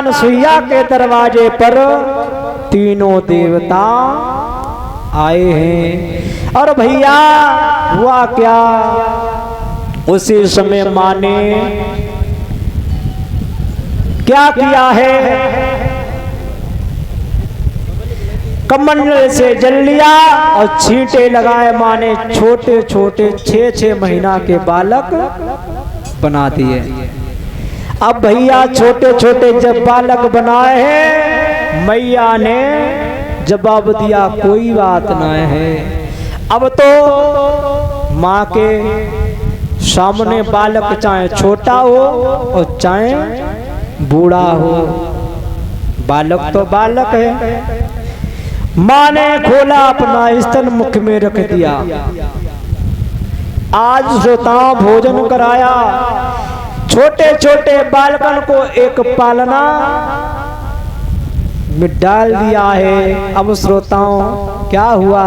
अनसुईया के दरवाजे पर तीनों देवता आए हैं। और भैया हुआ क्या, उसी समय मां ने क्या किया है, कमंडल से जल लिया और छींटे लगाए मां ने। छोटे छोटे 6-6 महीना के बालक बना दिए। अब भैया छोटे छोटे जब बालक बनाए हैं, मैया ने जवाब दिया कोई बात ना है। अब तो माँ के सामने बालक चाहे छोटा हो और चाहे बूढ़ा हो, बालक तो बालक है। माँ ने खोला अपना स्तन मुख में रख दिया। आज श्रोताओं भोजन कराया, छोटे छोटे बालकन को एक पालना में डाल दिया है। अब श्रोताओं क्या हुआ,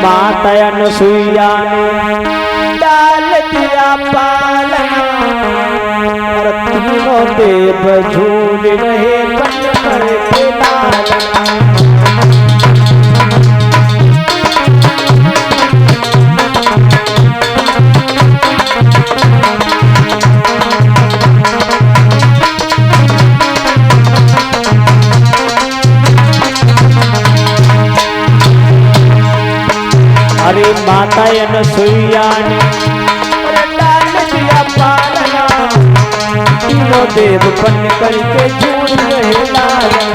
माता अनसुईया ने डाल दिया पालना और तीनों देव झूल रहे बन कर लालना। अरे माता अनसुईया ने डाल दिया पालना, तीनों देव बन करके झूल रहे लालना।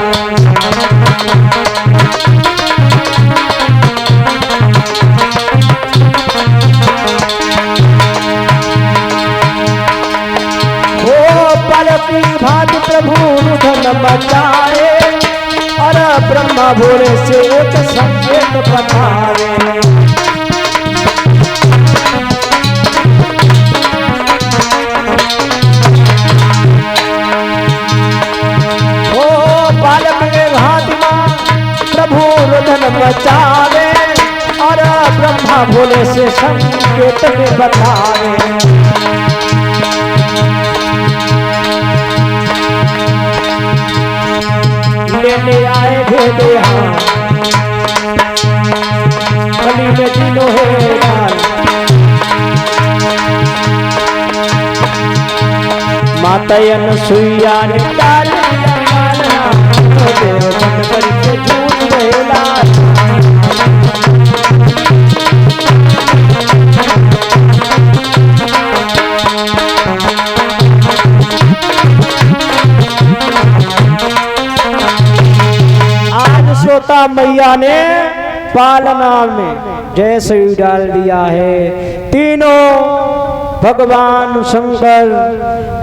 हो बालकी भात प्रभु रुदन बचाए और ब्रह्मा भोले से एक संकेत बनाए। बचावे और ब्रह्मा भोले से संकेत में बतावे। लेने आए भेदे हाँ गली में दिनों है डाल। माता अनसुईया ने डाल दिया पालना, देव बन करके झूल रहे लाल। श्रोता मैया ने पालना में जैसे ही डाल दिया है, तीनों भगवान शंकर,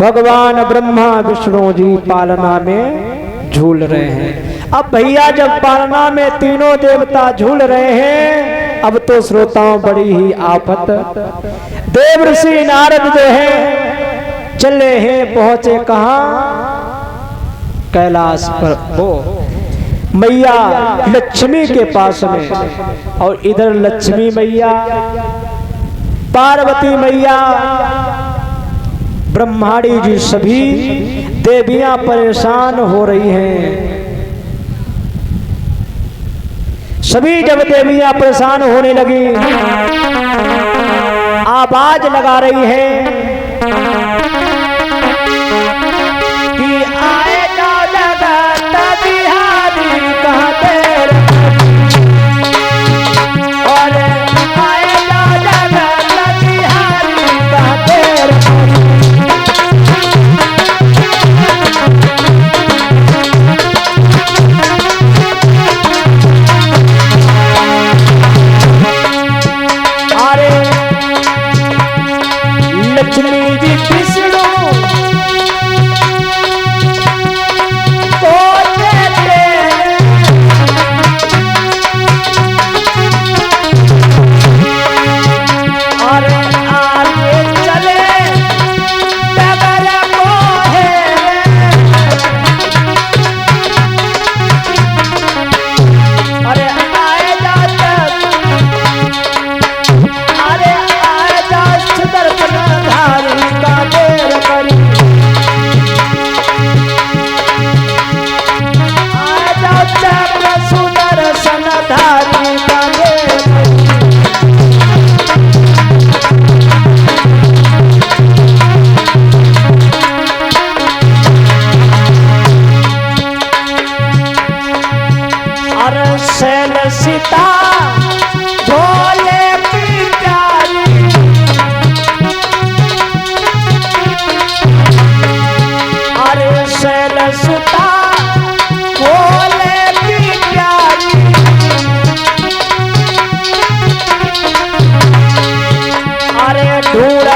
भगवान ब्रह्मा, विष्णु जी पालना में झूल रहे हैं। अब भैया जब पालना में तीनों देवता झूल रहे हैं, अब तो श्रोताओं बड़ी ही आफत। देव ऋषि नारद जो है चले हैं, पहुंचे कहाँ, कैलाश पर हो मैया लक्ष्मी के पास में। और इधर लक्ष्मी मैया, पार्वती मैया, ब्रह्माणी जी सभी देवियां परेशान हो रही हैं। सभी जब देवियां परेशान होने लगी, आवाज लगा रही है कि आए जाओ जगत बिहारी कहाँ तेरे, और आए जाओ जगत बिहारी कहाँ तेरे। अरे लक्ष्मी जी विष्णु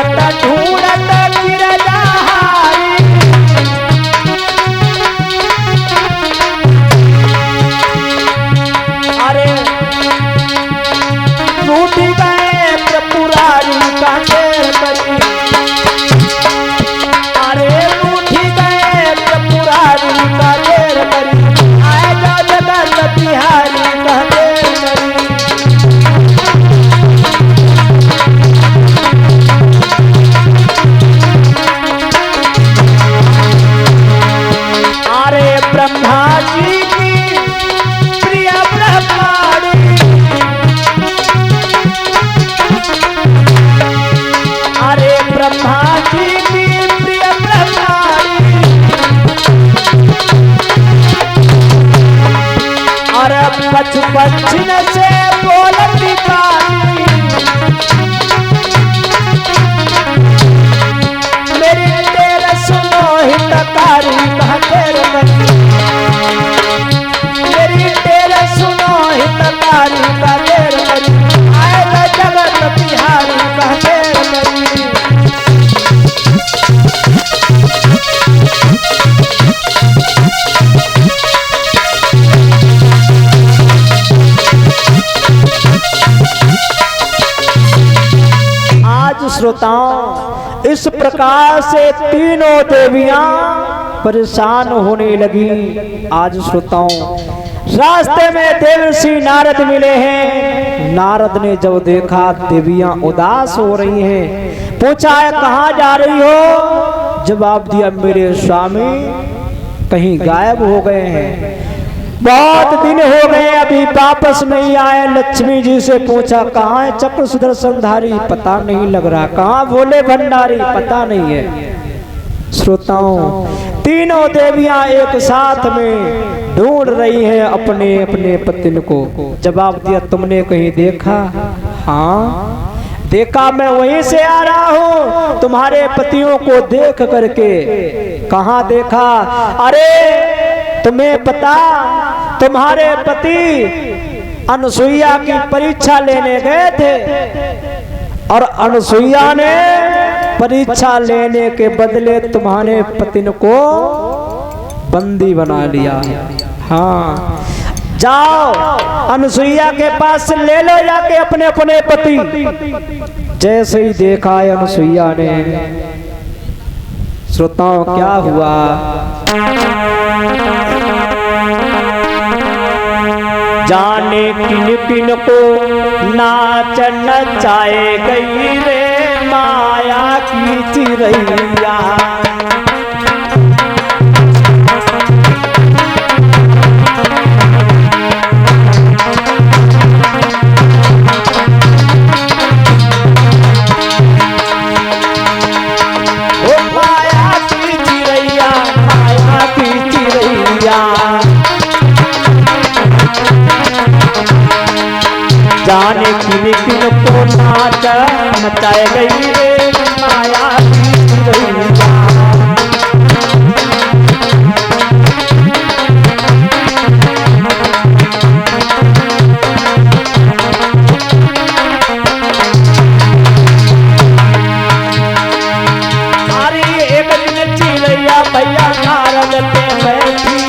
ढूंढत ढूंढत गिरधारी। अरे रूठ गए त्रिपुरारी का ढेर करी। अरे रूठ गए त्रिपुरारी का ढेर करी। आएगा जगत बिहारी का ढेर करी। अरे ब्रह्मा जी की प्रिय ब्रह्माणी। अरे ब्रह्मा जी की प्रिय ब्रह्माणी। अरे पक्षिण से बोलती काली। मेरी तेरे सुनो हितकारी कहा तेरे बनी। मेरी तेरे सुनो हितकारी का तेरे बनी। आएगा जगत बिहारी कहा तेरे बनी। आज श्रोताओं इस प्रकार से तीनों देवियां परेशान होने लगी। आज श्रोताओं रास्ते में देवर्षि नारद मिले हैं। नारद ने जब देखा देवियां उदास हो रही हैं, पूछा है कहाँ जा रही हो? जवाब दिया मेरे स्वामी कहीं गायब हो गए हैं, बहुत दिन हो गए अभी वापस नहीं आए। लक्ष्मी जी से पूछा कहाँ है चक्र सुदर्शनधारी? पता नहीं लग रहा। कहाँ भोले भंडारी? पता नहीं है। श्रोताओं तीनों देवियां एक साथ में ढूंढ रही हैं अपने अपने पति को। जवाब दिया तुमने कहीं देखा? हाँ देखा, मैं वहीं से आ रहा हूँ तुम्हारे पतियों को देख करके। कहाँ देखा? अरे तुम्हें पता तुम्हारे पति अनुसुईया की परीक्षा लेने गए थे और अनुसुईया ने परीक्षा लेने के बदले तुम्हारे पति को बंदी बना लिया। हाँ जाओ अनुसुईया के पास ले लो जाके अपने अपने पति। जैसे ही देखा है अनुसुईया ने, श्रोताओं क्या हुआ? जाने किन किन को नाच नचाए गई रे माया की चिरैया। ओ माया की चिरैया, माया की चिरैया। जाने किन किन को नाच नचाए गई रे माया की चिरैया। अरे एक दिन चिरैया भैया नारद पे बैठी।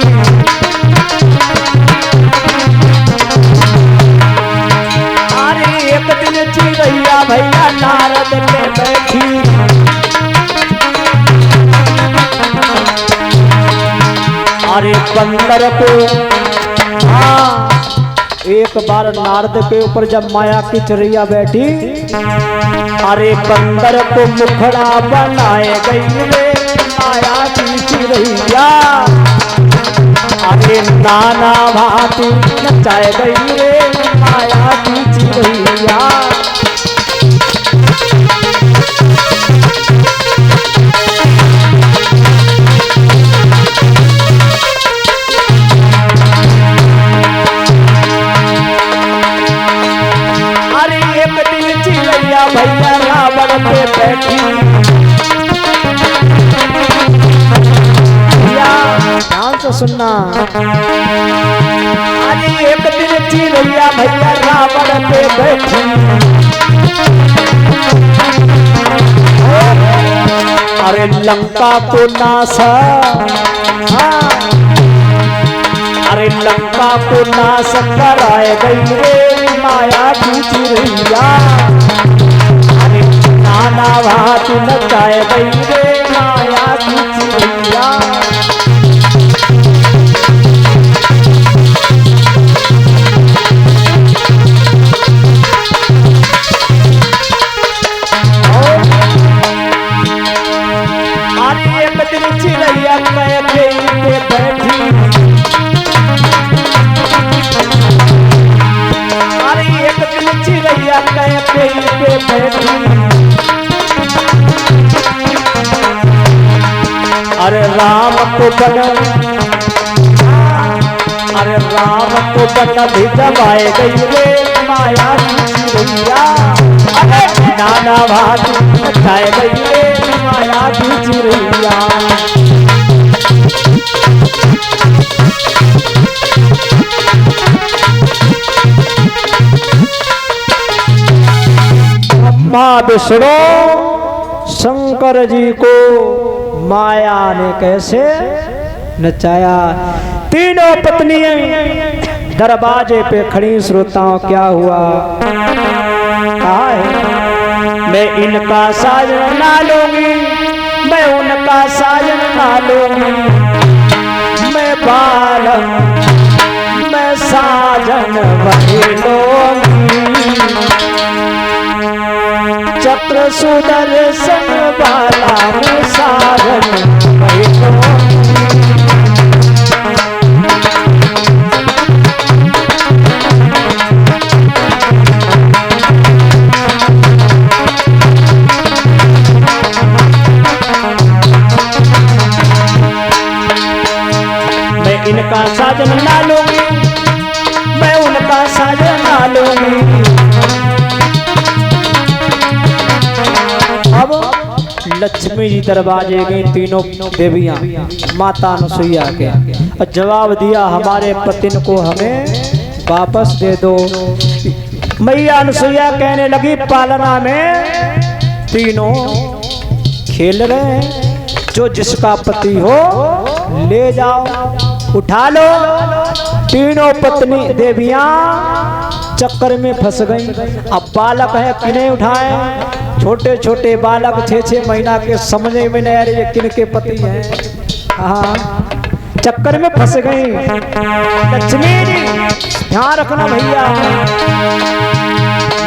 एक दिन चिरैया भैया नारद पे बैठी। अरे बंदर को, हाँ एक बार नारद के ऊपर जब माया की चिरैया बैठी, अरे बंदर को मुखड़ा बनाए गई रे माया की चिरैया। अरे नाना भांति नचाए गई रे माया की चिरैया। अरे एक दिन चिरैया भैया रावण पे बैठी। ध्यान से सुनना। अरे एक दिन चिरैया भैया रावण पे बैठी। अरे लंका को नासा, अरे लंका को नाश कराए गई रे माया की चिड़ैया, अरे नाना भात नचाए गई रे माया की चिड़ैया। चिड़ैया पे बैठी, अरे एक दिन चिड़ैया पे बैठी, अरे राम को बन, अरे राम को बन भी दबाए गई रे माया की चिड़ैया, अरे नाना भात नचाए गई रे माया की चिड़ैया। ब्रह्मा विष्णु शंकर जी को माया ने कैसे नचाया। तीनों पत्नियां दरवाजे पे खड़ी, श्रोताओं क्या हुआ? कहा है मैं इनका साजन ना लूंगी, मैं उनका साजन ना लूंगी, मैं बालक मैं साजन वही लूंगी, चक्र सुदर्शन वाला मैं साजन वही लूंगी। इनका साजन ना लूंगी, मैं उनका साजन ना लूंगी। अब लक्ष्मी जी दरवाजे गई, तीनों देवियां माता अनुसुईया के, और जवाब दिया हमारे पतिन को हमें वापस दे दो। मैया अनुसुईया कहने लगी पालना में तीनों खेल रहे हैं, जो जिसका पति हो ले जाओ, उठा लो। तीनों पत्नी देवियां चक्कर में फंस गई। अब बालक है किन्हें उठाए, छोटे छोटे बालक 6-6 महीना के, समझे में नहीं आ रही किन के पति हैं। हाँ चक्कर में फंस गई। लक्ष्मी जी ध्यान रखना भैया,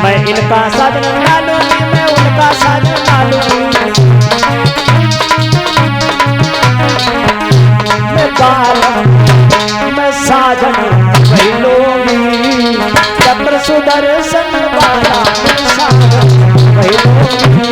मैं इनका साजन ना लूंगी, मैं उनका साजन ना लूंगी, मैं बालक मैं साजन वही लूंगी, चक्र सुदर्शन वाला मैं साजन वही लूंगी।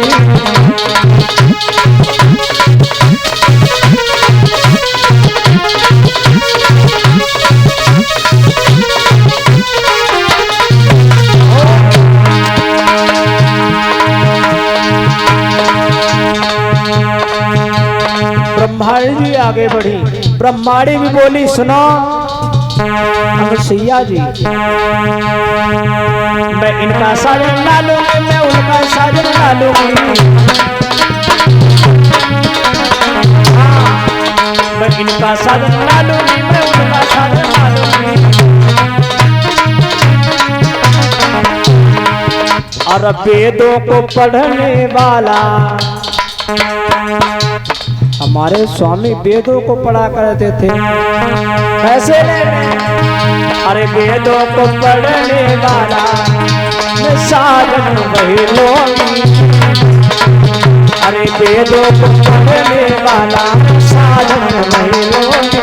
ब्रह्माणी जी आगे बढ़ी, ब्रह्माणी भी बोली सुनो अनुसुईया जी, मैं इनका साजन ना लूंगी, मैं उनका साजन ना लूंगी, मैं इनका साजन ना लूंगी, मैं उनका साजन ना लूंगी। और वेदों को पढ़ने वाला, हमारे स्वामी वेदों को पढ़ा करते थे, कैसे? अरे वेदों को पढ़ने वाला मैं साजन वही लूंगी, अरे वेदों को पढ़ने वाला मैं साजन वही लूंगी।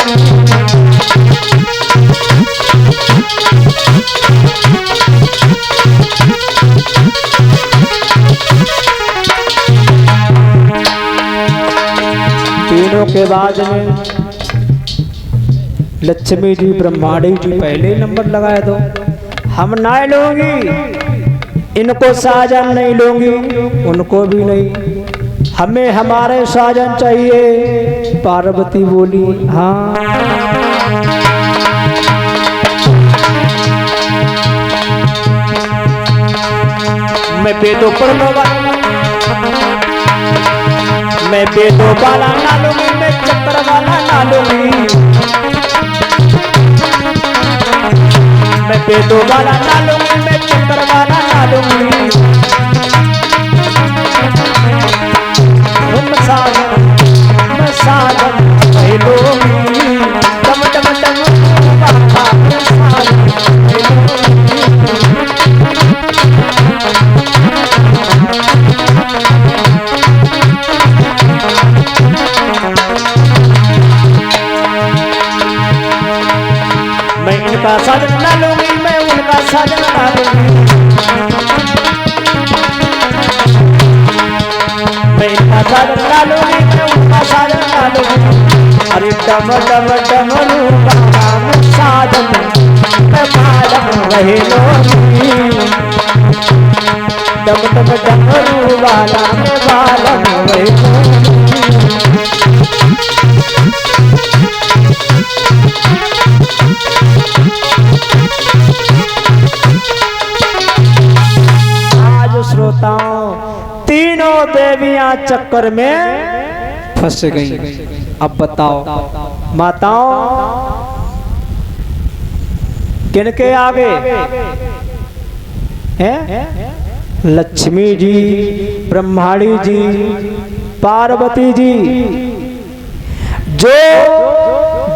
तीनों के बाद में लक्ष्मी जी ब्रह्माणी जी पहले ही नंबर लगाए दो, हम ना लूंगी, इनको साजन नहीं लूंगी, उनको भी नहीं, हमें हमारे साजन चाहिए। पार्वती बोली हाँ। मैं वेदों पढ़ने वाला, मैं बेदो वाला ना लूंगी, मैं चक्कर वाला ना लूंगी, मैं बेदो वाला ना लूंगी, मैं चक्कर वाला ना लूंगी। मैं साधन वही लूंगी, डम डम डम बाबा साधन वही लूंगी। मैं इनका साधन ना लूंगी, मैं उनका साधन ना लूंगी, मैं इनका साधन ना लूंगी, मैं उनका साधन ना लूंगी। अरे डम डम डमरू बाबा साधन मैं बालम वही लूंगी, डम डम डमरू वाला मैं बालम वही लूंगी। श्रोताओं, तीनों देवियां चक्कर में फंस गई। अब बताओ माताओं किनके आगे हैं? लक्ष्मी जी, ब्रह्माणी जी, पार्वती जी, जो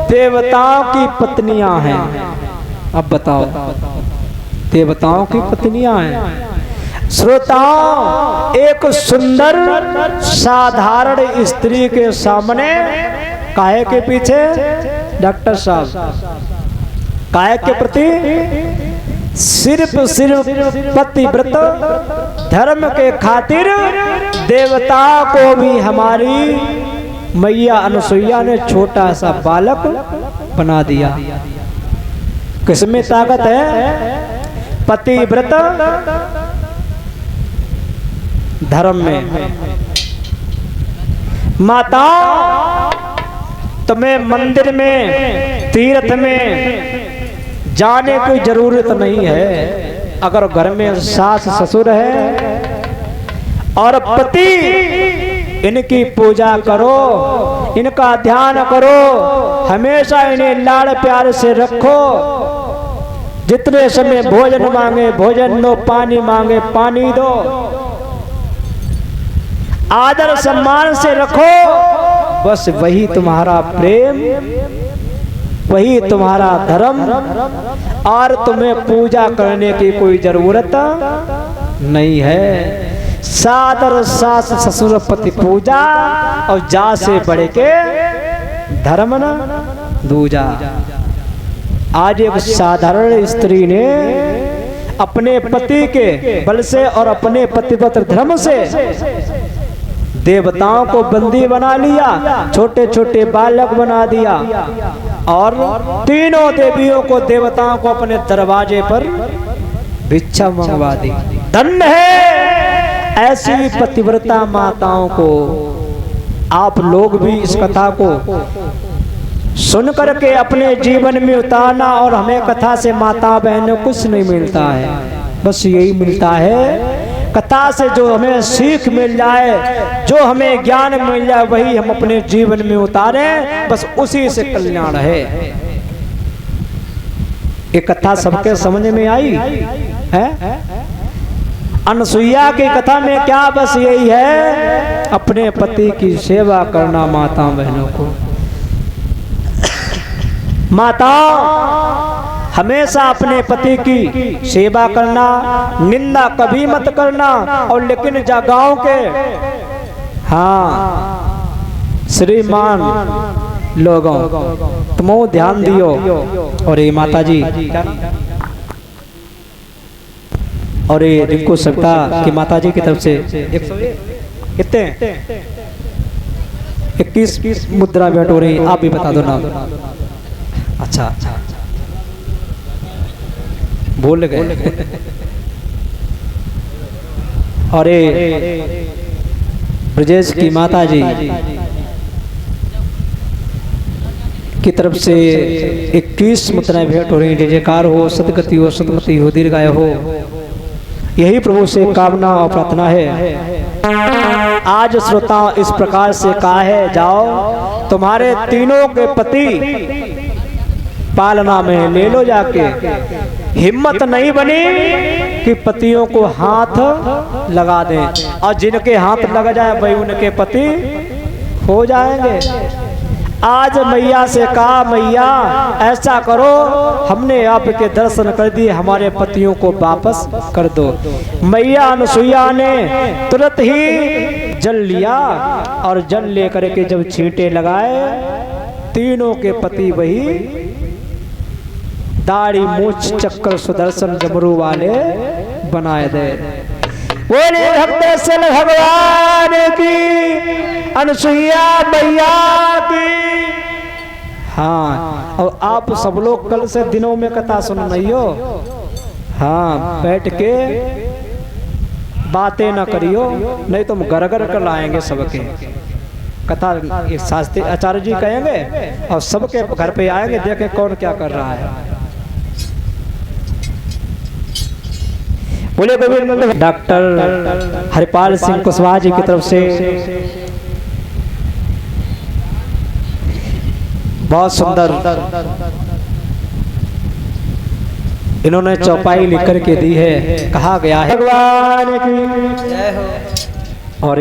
देवताओं की पत्नियां हैं। अब बताओ, देवताओं की पत्नियां हैं। श्रोताओं, एक सुंदर साधारण स्त्री के सामने काहे के पीछे डॉक्टर साहब, काहे के प्रति सिर्फ पतिव्रत धर्म के खातिर देवताओं को भी हमारी मैया अनुसुईया ने छोटा सा बालक बना दिया। किसमें ताकत है? पतिव्रत धर्म में। माताओं, तुम्हें मंदिर में तीर्थ में जाने की जरूरत नहीं है। अगर घर में सास ससुर है और पति, इनकी पूजा करो, इनका ध्यान करो, हमेशा इन्हें लाड़ प्यार से रखो। जितने समय भोजन मांगे भोजन दो, पानी मांगे पानी दो, आदर सम्मान से रखो। बस वही तुम्हारा प्रेम, वही तुम्हारा धर्म, और तुम्हें पूजा करने की कोई जरूरत नहीं है। सादर सास ससुर पति पूजा, और जा से बढ़ के धर्म न दूजा। आज एक साधारण स्त्री ने अपने पति के बल से और अपने पतिव्रत धर्म से देवताओं को बंदी बना लिया, छोटे छोटे बालक बना दिया, और तीनों देवियों को देवताओं को अपने दरवाजे पर भिक्षा मंगवा दी। धन्य है ऐसी पतिव्रता माताओं को। आप लोग भी इस कथा को सुन करके अपने जीवन में उतारना। और हमें कथा से माता बहनों कुछ नहीं मिलता है, बस यही मिलता है कथा से जो हमें सीख मिल जाए, जो हमें ज्ञान मिल जाए, वही हम अपने जीवन में उतारें, बस उसी से कल्याण है। ये कथा सबके समझ में आई है? अनुसुईया की कथा में क्या बस यही है, अपने पति की सेवा करना माता बहनों को। माता हमेशा अपने पति की सेवा करना, निंदा कभी मत करना। और लेकिन गाँव के श्रीमान लोगों, तुम ध्यान दियो। और ये माता जी, और ये रिंकू सप्ता की माता जी की तरफ से कितने 21 मुद्रा भेंट हो रही। आप भी बता दो नाम। अच्छा, भूल गए। और ब्रजेश की माता जी की तरफ से 21 मुद्राएं भेंट हो रही। जय जयकार हो, सदगति हो, सदमति हो, दीर्घायु हो, यही प्रभु से कामना और प्रार्थना है। आज श्रोताओं इस प्रकार से कहा है, जाओ तुम्हारे तीनों के पति पालना में ले लो जाके। हिम्मत नहीं बनी कि पतियों को हाथ लगा दें, और जिनके हाथ लग जाए वही उनके पति हो जाएंगे। आज मैया से कहा, मैया ऐसा करो, हमने आपके दर्शन कर दिए, हमारे पतियों को वापस कर दो। मैया अनुसुईया ने तुरंत ही जल लिया, और जल लेकर के जब छींटे लगाए, तीनों के पति वही दाढ़ी मूछ चक्कर सुदर्शन जमरू वाले बनाए दे। बोले भक्तेश्वर भगवान की, अनुसुईया मैया की। हाँ, और आप सब लोग कल से दिनों में कथा सुन रही हो। हाँ, बैठ के बातें ना करियो, नहीं तो हम गरगर कर लाएंगे सबके। कथा शास्त्री आचार्य जी कहेंगे और सबके घर पे आएंगे, देखें कौन क्या कर रहा है। बोले गोविंद। डॉक्टर हरिपाल सिंह कुशवाहा जी की तरफ से बहुत सुंदर इन्होंने चौपाई लिख करके दी है। कहा गया है, भगवान की जय हो। और